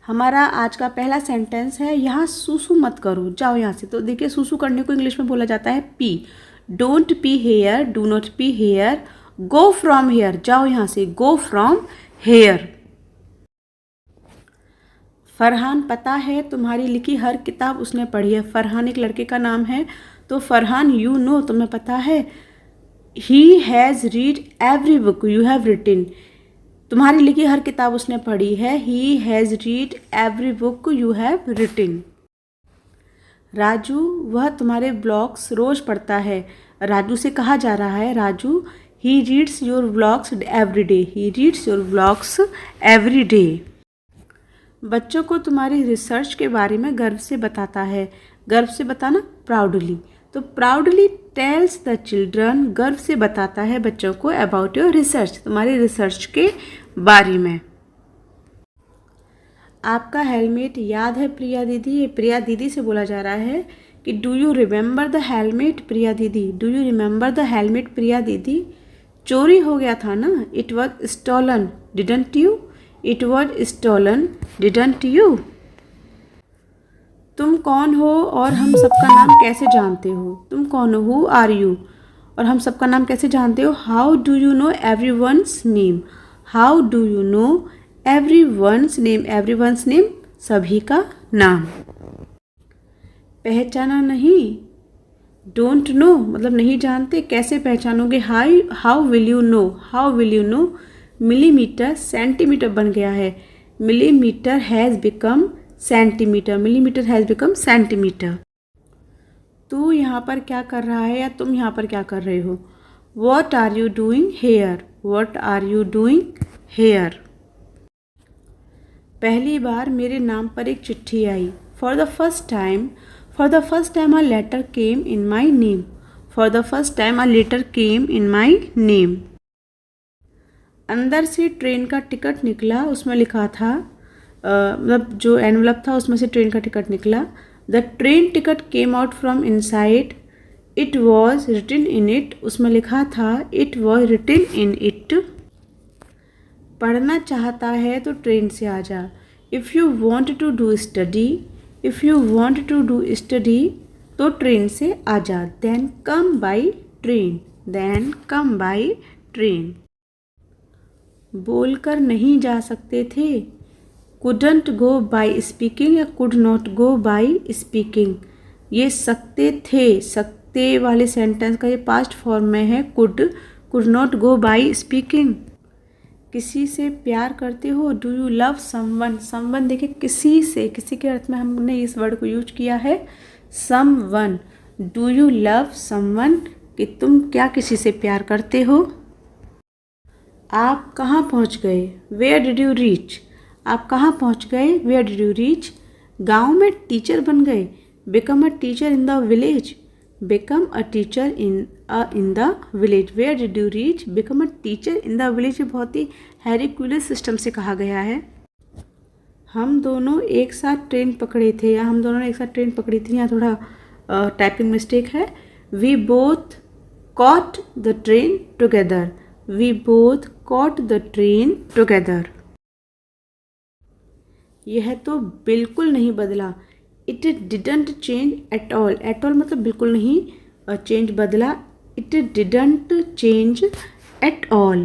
हमारा आज का पहला सेंटेंस है, यहाँ सूसू मत करो, जाओ यहाँ से। तो देखिए सूसू करने को इंग्लिश में बोला जाता है pee. Don't pee here, do not pee here. Go from here, जाओ यहाँ से, गो फ्रॉम हेयर। फरहान पता है तुम्हारी लिखी हर किताब उसने पढ़ी है। फरहान एक लड़के का नाम है, तो फरहान यू नो, तुम्हें पता है। He has read every book you have रिटिन, तुम्हारी लिखी हर किताब उसने पढ़ी है। He has read every book you have रिटिन। Raju वह तुम्हारे ब्लॉग्स रोज पढ़ता है। राजू से कहा जा रहा है, Raju he reads your blogs every day, he reads your blogs every day. बच्चों को तुम्हारी रिसर्च के बारे में गर्व से बताता है। गर्व से बताना प्राउडली, तो प्राउडली टेल्स द चिल्ड्रन, गर्व से बताता है बच्चों को अबाउट योर रिसर्च, तुम्हारी रिसर्च के बारे में। आपका हेलमेट याद है प्रिया दीदी, ये प्रिया दीदी से बोला जा रहा है कि do you remember the helmet Priya didi, do you remember the helmet Priya didi. चोरी हो गया था ना, it was stolen didn't you, it was stolen didn't you. तुम कौन हो और हम सबका नाम कैसे जानते हो। तुम कौन हो, हु आर यू, और हम सबका नाम कैसे जानते हो। How do you know every one's name, how do you know every one's name, every one's name सभी का नाम। पहचाना नहीं, डोंट नो मतलब नहीं जानते, कैसे पहचानोगे। How will you know, how will you know. Millimetre centimetre बन गया है, millimetre has become centimetre, millimetre has become centimetre. तू यहाँ पर क्या कर रहा है या तुम यहाँ पर क्या कर रहे हो। What are you doing here, what are you doing here. पहली बार मेरे नाम पर एक चिट्ठी आई। For the first time a letter came in my name, for the first time a letter came in my name. अंदर से ट्रेन का टिकट निकला, उसमें लिखा था मतलब जो एनवलप था उसमें से ट्रेन का टिकट निकला। The train ticket came out from inside, it was written in it, उसमें लिखा था it was written in it. पढ़ना चाहता है तो ट्रेन से आ जा। If you want to do study, if you want to do study तो ट्रेन से आ जा। Then come by train, then come by train. बोलकर नहीं जा सकते थे, कुडंट गो बाई स्पीकिंग या could not go by speaking. ये सकते थे, सकते वाले सेंटेंस का ये पास्ट फॉर्म में है could not go by speaking. किसी से प्यार करते हो, do you love someone, someone देखिए किसी से, किसी के अर्थ में हमने इस वर्ड को यूज किया है someone. Do you love someone कि तुम क्या किसी से प्यार करते हो। आप कहाँ पहुँच गए, वेयर डिड यू रीच, आप कहाँ पहुँच गए, वेयर डिड यू रीच। गाँव में टीचर बन गए, become a teacher in the village, become a teacher in the village. Where did you reach, become a teacher in the village. बहुत ही हैरिकुलस सिस्टम से कहा गया है। हम दोनों एक साथ ट्रेन पकड़े थे, या हम दोनों ने एक साथ ट्रेन पकड़ी थी, यहाँ थोड़ा टाइपिंग मिस्टेक है। We both caught the train together, we both caught the train together. यह तो बिल्कुल नहीं बदला, it didn't change at all, at all मतलब बिल्कुल नहीं चेंज बदला, it didn't change at all.